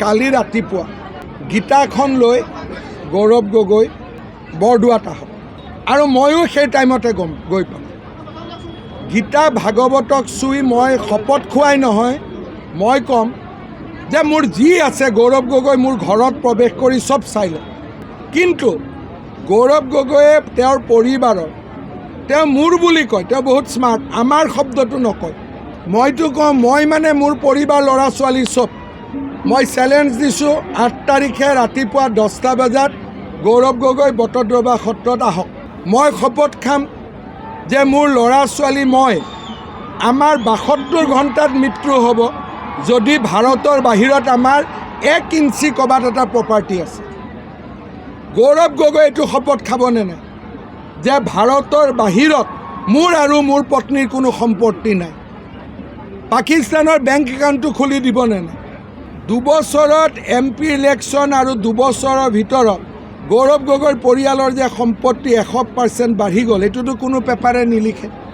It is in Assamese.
কালি ৰাতিপুৱা গীতাখন লৈ গৌৰৱ গগৈ বৰদোৱাত আহক আৰু ময়ো সেই টাইমতে গৈ পাম। গীতা ভাগৱতক চুই মই শপত খোৱাই নহয়, মই ক'ম যে মোৰ যি আছে গৌৰৱ গগৈ মোৰ ঘৰত প্ৰৱেশ কৰি চব চাই লয়। কিন্তু গৌৰৱ গগৈয়ে তেওঁৰ পৰিবাৰৰ, তেওঁ মোৰ বুলি কয়, তেওঁ বহুত স্মাৰ্ট, আমাৰ শব্দটো নকয়। মইতো কওঁ মই মানে মোৰ পৰিবাৰ ল'ৰা ছোৱালী চব। মই চেলেঞ্জ দিছোঁ 8 তাৰিখে ৰাতিপুৱা 10টা বজাত গৌৰৱ গগৈ বটদ্ৰৱা সত্ৰত আহক। মই শপত খাম যে মোৰ ল'ৰা ছোৱালী মই আমাৰ 72 ঘণ্টাত মৃত্যু হ'ব যদি ভাৰতৰ বাহিৰত আমাৰ 1 ইঞ্চি ক'ৰবাত এটা প্ৰপাৰ্টি আছে। গৌৰৱ গগৈ এইটো শপত খাবনে নাই যে ভাৰতৰ বাহিৰত মোৰ আৰু মোৰ পত্নীৰ কোনো সম্পত্তি নাই। পাকিস্তানৰ বেংক একাউণ্টটো খুলি দিবনে নাই? 2 বছৰত MP ইলেকশ্যন আৰু 2 বছৰৰ ভিতৰত গৌৰৱ গগৈৰ পৰিয়ালৰ যে সম্পত্তি 100% বাঢ়ি গ'ল, এইটোতো কোনো পেপাৰে নিলিখে।